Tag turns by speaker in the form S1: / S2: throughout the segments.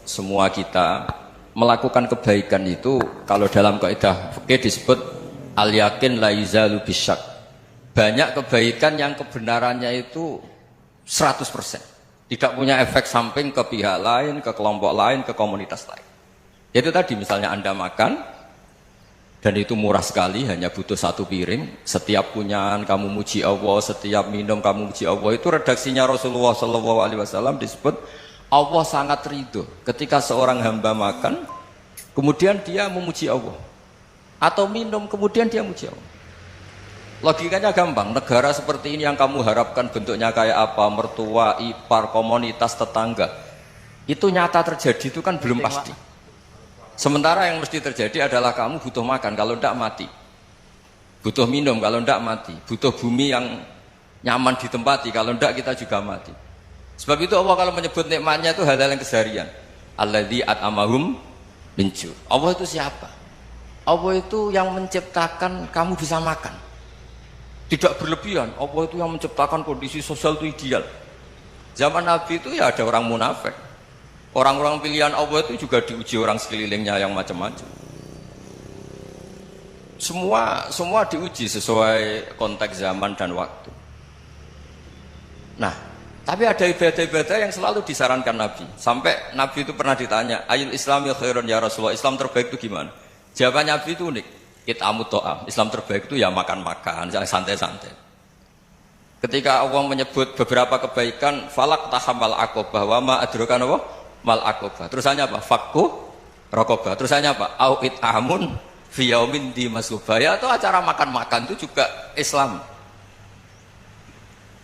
S1: semua kita melakukan kebaikan itu kalau dalam kaidah fikih disebut al yakin la yuzalu bisyak. Banyak kebaikan yang kebenarannya itu 100%. Tidak punya efek samping ke pihak lain, ke kelompok lain, ke komunitas lain. Itu tadi misalnya Anda makan dan itu murah sekali, hanya butuh satu piring. Setiap kunyahan kamu muji Allah, setiap minum kamu muji Allah. Itu redaksinya Rasulullah SAW disebut Allah sangat ridho ketika seorang hamba makan, kemudian dia memuji Allah. Atau minum, kemudian dia muji Allah. Logikanya gampang, negara seperti ini yang kamu harapkan bentuknya kayak apa, mertua, ipar, komunitas, tetangga. Itu nyata terjadi, itu kan belum pasti. Sementara yang mesti terjadi adalah kamu butuh makan, kalau tidak mati. Butuh minum, kalau tidak mati. Butuh bumi yang nyaman ditempati, kalau tidak kita juga mati. Sebab itu Allah kalau menyebut nikmatnya itu hal-hal yang keseharian. Alladzi at'amahum min ju'. Allah itu siapa? Allah itu yang menciptakan kamu bisa makan. Tidak berlebihan. Allah itu yang menciptakan kondisi sosial itu ideal. Zaman Nabi itu ya ada orang munafik. Orang-orang pilihan Allah itu juga diuji orang sekelilingnya yang macam-macam. Semua diuji sesuai konteks zaman dan waktu. Nah, tapi ada ibadah-ibadah yang selalu disarankan Nabi. Sampai Nabi itu pernah ditanya, ayul islami khairun ya Rasulullah, Islam terbaik itu gimana? Jawaban Nabi itu unik. It'amut to'am. Islam terbaik itu ya makan-makan, jangan santai-santai. Ketika Allah menyebut beberapa kebaikan, falak tahamal aqobah, wa ma adrokan apa? Mal aqobah. Terusannya apa? Fakku rokobah. Terusannya apa? Au it'amun fi yaumin di masubah. Ya, atau acara makan-makan itu juga Islam.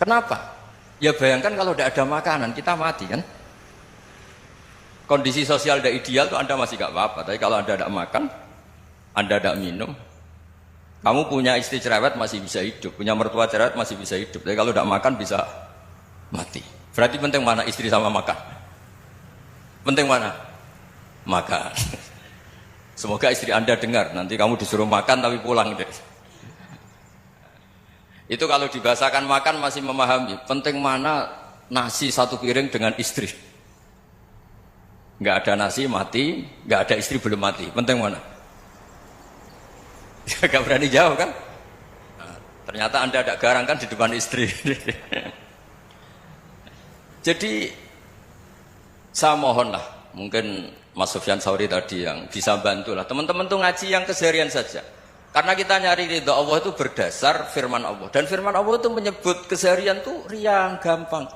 S1: Kenapa? Ya bayangkan kalau tidak ada makanan, kita mati kan? Kondisi sosial tidak ideal itu Anda masih gak apa-apa. Tapi kalau Anda tidak makan, Anda tidak minum, kamu punya istri cerewet masih bisa hidup, punya mertua cerewet masih bisa hidup. Tapi kalau tidak makan bisa mati. Berarti penting mana istri sama makan? Penting mana? Makan. Semoga istri Anda dengar, nanti kamu disuruh makan tapi pulang deh. Itu kalau dibahasakan makan masih memahami. Penting mana nasi satu piring dengan istri. Nggak ada nasi mati, nggak ada istri belum mati. Penting mana? Gak berani jawab kan? Nah, ternyata Anda ada garang kan di depan istri. Jadi saya mohonlah, mungkin Mas Sufyan Sauri tadi yang bisa bantulah teman-teman tuh ngaji yang keseharian saja. Karena kita nyari ridha Allah itu berdasar firman Allah. Dan firman Allah itu menyebut keseharian tuh riang, gampang.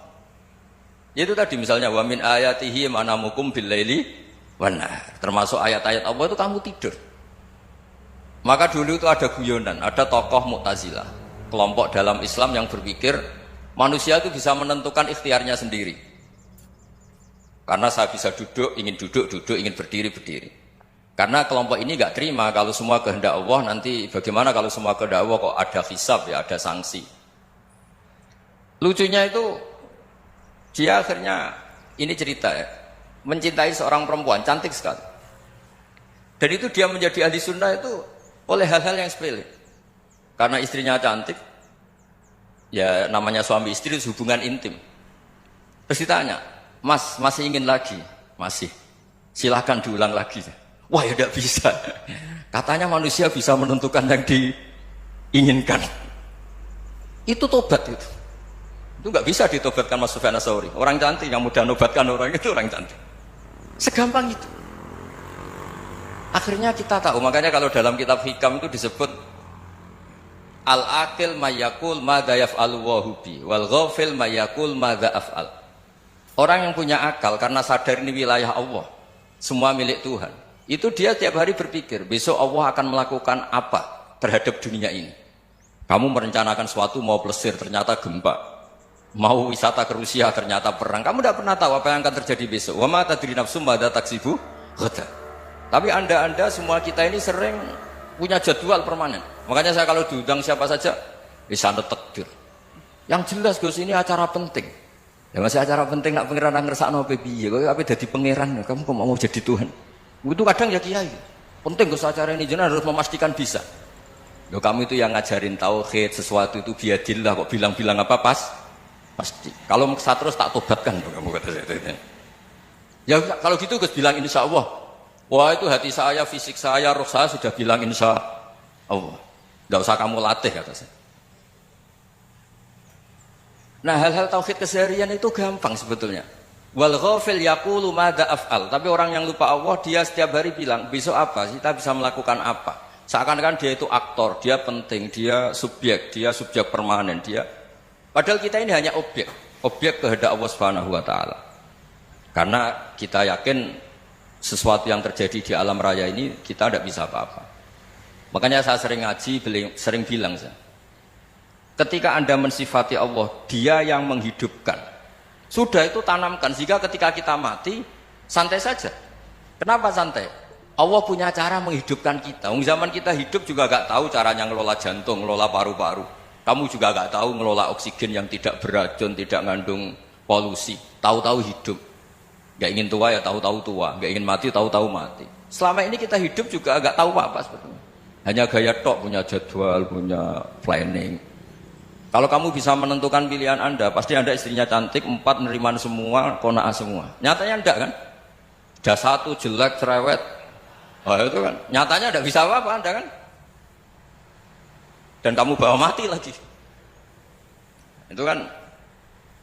S1: Yaitu tadi misalnya wa min ayatihi manamukum bil-laili wan nahar. Termasuk ayat-ayat Allah itu kamu tidur. Maka dulu itu ada guyonan, ada tokoh Mu'tazilah, kelompok dalam Islam yang berpikir manusia itu bisa menentukan ikhtiarnya sendiri. Karena saya bisa duduk, ingin berdiri, berdiri. Karena kelompok ini nggak terima kalau semua kehendak Allah, nanti bagaimana kalau semua kehendak Allah kok ada hisab ya, ada sanksi. Lucunya itu dia akhirnya, ini cerita ya, mencintai seorang perempuan cantik sekali. Dan itu dia menjadi ahli sunnah itu oleh hal-hal yang sepele. Karena istrinya cantik, ya namanya suami istri itu hubungan intim. Terus ditanya, Mas, masih ingin lagi? Masih. Silahkan diulang lagi. Wah ya tidak bisa. Katanya manusia bisa menentukan yang diinginkan. Itu tobat itu. Itu nggak bisa ditobatkan Mas Sufyan Ats-Tsauri. Orang cantik yang mudah nobatkan orang itu orang cantik. Segampang itu. Akhirnya kita tahu, makanya kalau dalam kitab hikam itu disebut al-aqil mayyakul madza yaf'alu wa hubi wal ghafil mayyakul madza af'al. Orang yang punya akal karena sadar ini wilayah Allah, semua milik Tuhan. Itu dia tiap hari berpikir, besok Allah akan melakukan apa terhadap dunia ini. Kamu merencanakan suatu mau plesir, ternyata gempa. Mau wisata ke Rusia, ternyata perang. Kamu tidak pernah tahu apa yang akan terjadi besok. Wa ma tadri nafsum madza taksibu ghadan. Tapi anda semua kita ini sering punya jadwal permanen. Makanya saya kalau diundang siapa saja, bisa takdir. Yang jelas Gus ini acara penting. Ya masih acara penting nak pangeran ngersakno piye? Kok ape dadi pangeran? Kamu kok mau jadi Tuhan? Itu kadang ya kiai. Penting Gus acara ini jenengan harus memastikan bisa. Loh kamu itu yang ngajarin tauhid, sesuatu itu biadillah kok bilang-bilang apa pasti. Kalau maksa terus tak tobatkan kamu kata saya. Ya kalau gitu Gus bilang insya Allah. Wah itu hati saya, fisik saya, roh saya sudah bilang insya Allah. Tidak usah kamu latih kata saya. Nah hal-hal tauhid keseharian itu gampang sebetulnya. Wal ghafil yaqulu madza af'al. Tapi orang yang lupa Allah dia setiap hari bilang besok apa? Kita bisa melakukan apa? Seakan-akan dia itu aktor, dia penting, dia subjek permanen, dia. Padahal kita ini hanya objek kehendak Allah Subhanahu wa taala. Karena kita yakin sesuatu yang terjadi di alam raya ini kita tidak bisa apa-apa. Makanya saya sering ngaji, sering bilang saya, ketika Anda mensifati Allah, Dia yang menghidupkan. Sudah itu tanamkan sehingga ketika kita mati santai saja. Kenapa santai? Allah punya cara menghidupkan kita. Zaman kita hidup juga gak tahu caranya ngelola jantung, ngelola paru-paru. Kamu juga gak tahu ngelola oksigen yang tidak beracun, tidak mengandung polusi. Tahu-tahu hidup. Gak ingin tua ya tahu-tahu tua, gak ingin mati tahu-tahu mati. Selama ini kita hidup juga gak tahu apa sebetulnya. Hanya gaya tok, punya jadwal, punya planning. Kalau kamu bisa menentukan pilihan Anda, pasti Anda istrinya cantik, 4 neriman semua, kona'ah semua. Nyatanya enggak kan? Ada 1 jelek, cerewet. Oh itu kan, nyatanya enggak bisa apa-apa Anda kan? Dan kamu bawa mati lagi. Itu kan,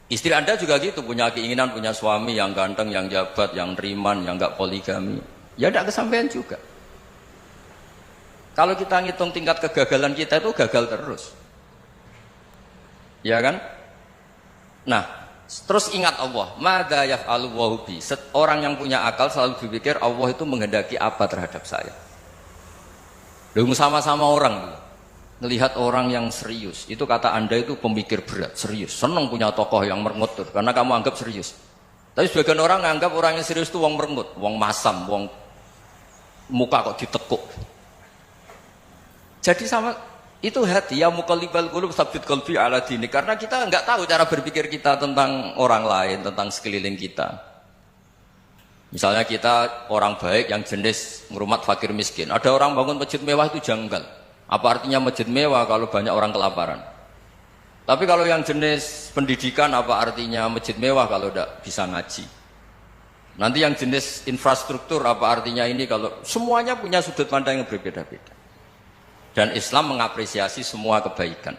S1: istri Anda juga gitu, punya keinginan, punya suami yang ganteng, yang jabat, yang neriman, yang enggak poligami. Ya enggak kesampaian juga. Kalau kita ngitung tingkat kegagalan kita itu gagal terus. Ya kan? Nah, terus ingat Allah. Madza yaf'alu wa bi. Orang yang punya akal selalu berpikir Allah itu menghendaki apa terhadap saya. Lalu sama-sama orang melihat orang yang serius. Itu kata Anda itu pemikir berat, serius. Senang punya tokoh yang merengut karena kamu anggap serius. Tapi sebagian orang anggap orang yang serius itu wong merengut, wong masam, wong muka kok ditekuk. Jadi sama itu hati ya muqallibal qulub tsabbit qalbi ala dini, karena kita enggak tahu cara berpikir kita tentang orang lain, tentang sekeliling kita. Misalnya kita orang baik yang jenis ngrumat fakir miskin. Ada orang bangun masjid mewah itu janggal. Apa artinya masjid mewah kalau banyak orang kelaparan? Tapi kalau yang jenis pendidikan apa artinya masjid mewah kalau tidak bisa ngaji? Nanti yang jenis infrastruktur apa artinya ini kalau semuanya punya sudut pandang yang berbeda-beda. Dan Islam mengapresiasi semua kebaikan.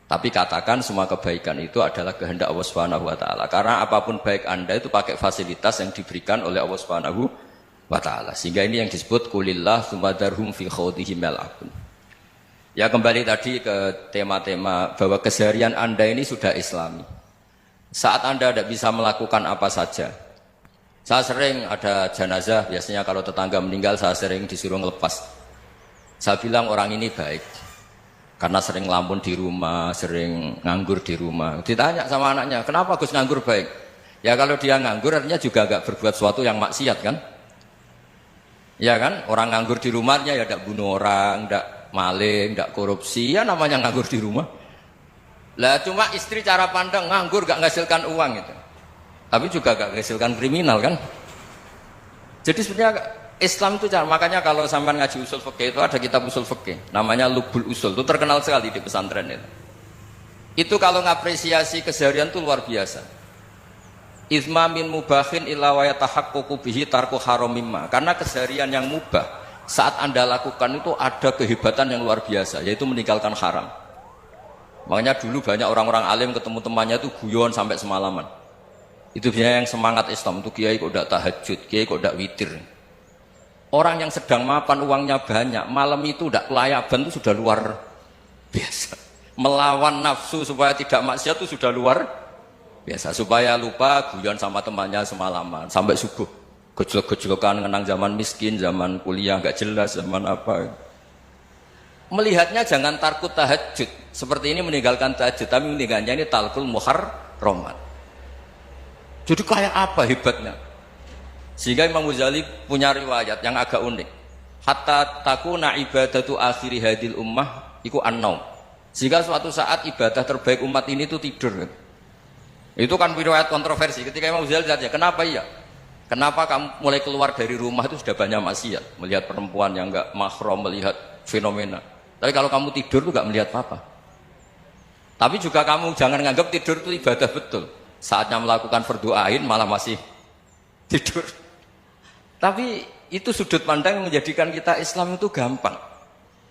S1: Tapi katakan semua kebaikan itu adalah kehendak Allah Subhanahu wa taala. Karena apapun baik Anda itu pakai fasilitas yang diberikan oleh Allah Subhanahu wa taala. Sehingga ini yang disebut kulillah sumadarhum fi khawdihim yal'abun. Ya kembali tadi ke tema-tema bahwa keseharian Anda ini sudah Islami. Saat Anda tidak bisa melakukan apa saja. Saya sering ada jenazah, biasanya kalau tetangga meninggal saya sering disuruh ngelepas. Saya bilang orang ini baik karena sering ngelamun di rumah, sering nganggur di rumah. Ditanya sama anaknya, kenapa Gus nganggur baik? Ya kalau dia nganggur artinya juga agak berbuat sesuatu yang maksiat kan? Ya kan? Orang nganggur di rumahnya ya tidak bunuh orang, tidak maling, tidak korupsi, ya namanya nganggur di rumah. Lah cuma istri cara pandang nganggur gak menghasilkan uang gitu. Tapi juga gak menghasilkan kriminal kan? Jadi sebenarnya Islam itu makanya kalau sampai ngaji usul fikih itu ada kitab usul fikih namanya Lubul Usul, itu terkenal sekali di pesantren itu. Itu kalau ngapresiasi keseharian itu luar biasa. Izma min mubahin illa wa yatahaqqaqu bihi tarku haramimma. Karena keseharian yang mubah saat Anda lakukan itu ada kehebatan yang luar biasa, yaitu meninggalkan haram. Makanya dulu banyak orang-orang alim ketemu temannya itu guyon sampai semalaman. Itu biasanya yang semangat Islam itu kiai kok tidak tahajud, kiai kok tidak witir. Orang yang sedang mapan uangnya banyak, malam itu tidak kelayaban itu sudah luar biasa. Melawan nafsu supaya tidak maksiat itu sudah luar biasa. Supaya lupa guyon sama temannya semalaman sampai subuh. Gejolak-gejolokan kenang zaman miskin, zaman kuliah nggak jelas, zaman apa. Melihatnya jangan takut tahajud. Seperti ini meninggalkan tahajud, tapi meninggalnya ini talkul muharramat. Jadi kayak apa hebatnya? Sehingga Imam Ghazali punya riwayat yang agak unik. Hatta takuna ibadatu akhiri hadil ummah iku an-naum. Sehingga suatu saat ibadah terbaik umat ini itu tidur. Itu kan riwayat kontroversi. Ketika Imam Ghazali tanya, kenapa iya? Kenapa kamu mulai keluar dari rumah itu sudah banyak maksiat? Melihat perempuan yang enggak mahram, melihat fenomena. Tapi kalau kamu tidur itu enggak melihat apa-apa. Tapi juga kamu jangan menganggap tidur itu ibadah betul. Saatnya melakukan fardu ain malah masih tidur. Tapi itu sudut pandang yang menjadikan kita Islam itu gampang.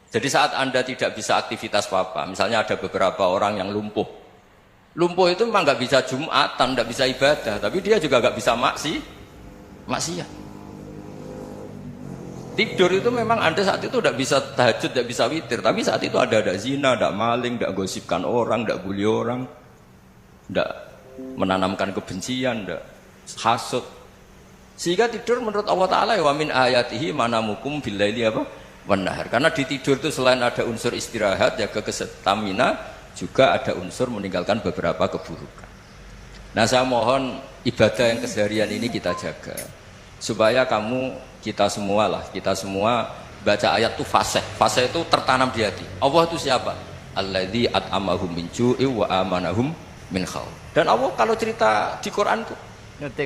S1: Jadi saat Anda tidak bisa aktivitas apa-apa, misalnya ada beberapa orang yang lumpuh. Lumpuh itu memang nggak bisa Jumatan, nggak bisa ibadah, tapi dia juga nggak bisa maksiat. Tidur itu memang Anda saat itu tidak bisa tahajud, tidak bisa witir, tapi saat itu ada zina, ada maling, tidak gosipkan orang, tidak bully orang, tidak menanamkan kebencian, tidak hasud. Sehingga tidur menurut Allah Ta'ala wa min ayatihi manamukum billaili apa? Wan-nahar. Karena di tidur itu selain ada unsur istirahat, jaga kestamina, juga ada unsur meninggalkan beberapa keburukan. Nah saya mohon ibadah yang keseharian ini kita jaga. Supaya kita semua baca ayat itu fasih itu tertanam di hati. Allah itu siapa? Alladzi at'amahum min ju'i wa amanahum min khauf. Dan Allah kalau cerita di Quran itu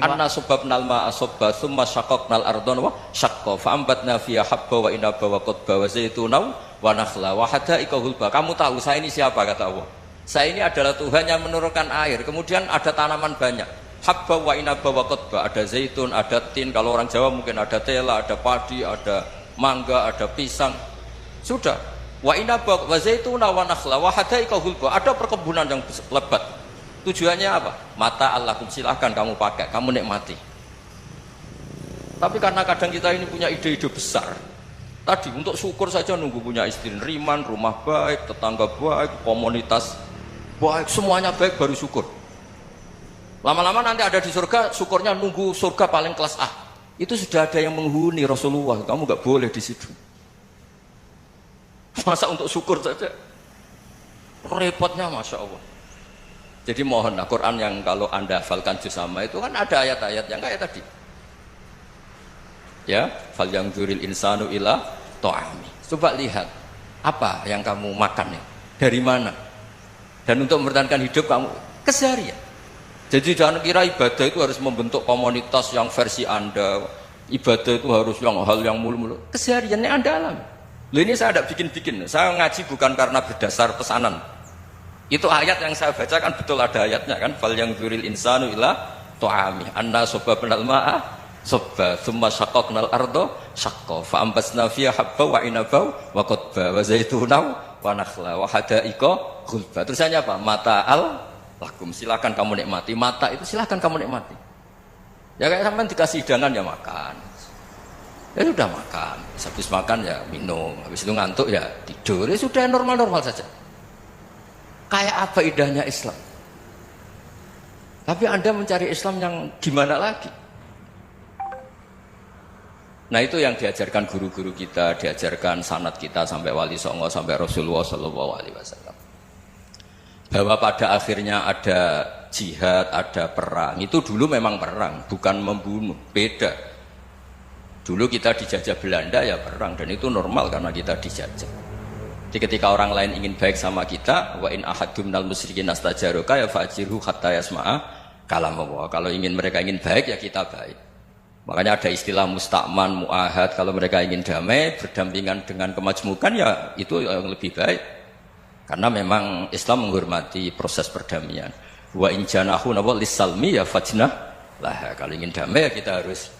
S1: anna subabnal ma'a subba tsumma syaqqaqnal ardha wa syaqqa fa ambatna fiha habba wa inaba wa qadba wa zaituna wa nakhla wa hada'iqa hulba. Kamu tahu saya ini siapa, kata Allah? Saya ini adalah Tuhan yang menurunkan air, kemudian ada tanaman banyak. Habba wa inaba wa qadba, ada zaitun, ada tin, kalau orang Jawa mungkin ada tela, ada padi, ada mangga, ada pisang. Sudah. Wa inaba wa zaituna wa nakhla wa hada'iqa hulba, ada perkebunan yang lebat. Tujuannya apa? Mata Allahkum, silahkan kamu pakai, kamu nikmati. Tapi karena kadang kita ini punya ide-ide besar. Tadi untuk syukur saja nunggu punya istri riman, rumah baik, tetangga baik, komunitas baik, semuanya baik baru syukur. Lama-lama nanti ada di surga, syukurnya nunggu surga paling kelas A. Itu sudah ada yang menghuni Rasulullah, kamu nggak boleh di situ. Masa untuk syukur saja? Repotnya Masya Allah. Jadi mohon Quran yang kalau Anda hafalkan juz sama itu kan ada ayat-ayat yang kayak tadi. Ya, fal yang dzuril insanu ila ta'ami. Coba lihat apa yang kamu makan ya, dari mana? Dan untuk mempertahankan hidup kamu keseharian. Jadi jangan kira ibadah itu harus membentuk komunitas yang versi Anda. Ibadah itu harus hal yang mulu-mulu. Kesehariannya Anda alami. Loh, ini saya tidak bikin-bikin. Saya ngaji bukan karena berdasar pesanan. Itu ayat yang saya baca kan betul ada ayatnya kan. Fal yang dzuril insanu ila ta'ami. Anna subabnal ma'a subba tsumma syaqqaqnal arda syaqqa fa ambasna fiha habba wa inaba wa qadba wa zaituna wa nakhla wa hada'iqa ghulba. Terusannya apa? Mata'al lakum, silakan kamu nikmati. Mata itu silakan kamu nikmati. Ya kayak sampean dikasih hidangan ya makan. Ya sudah makan. Habis makan ya minum. Habis itu ngantuk ya tidur. Ya sudah normal-normal saja. Kayak apa indahnya Islam. Tapi Anda mencari Islam yang gimana lagi? Nah itu yang diajarkan guru-guru kita, diajarkan sanad kita sampai Wali Songo, sampai Rasulullah SAW. Bahwa pada akhirnya ada jihad, ada perang. Itu dulu memang perang, bukan membunuh, beda. Dulu kita dijajah Belanda ya perang, dan itu normal karena kita dijajah. Jadi ketika orang lain ingin baik sama kita, wa in ahadum minal musyrikin astajaruka ya fa'jirhu hatta yasma'a kalam Allah. Kalau mereka ingin baik ya kita baik. Makanya ada istilah musta'man, mu'ahad. Kalau mereka ingin damai, berdampingan dengan kemajmukan ya itu yang lebih baik. Karena memang Islam menghormati proses perdamaian. Wa in janahu lis-salmi ya fajnah lah. Kalau ingin damai ya kita harus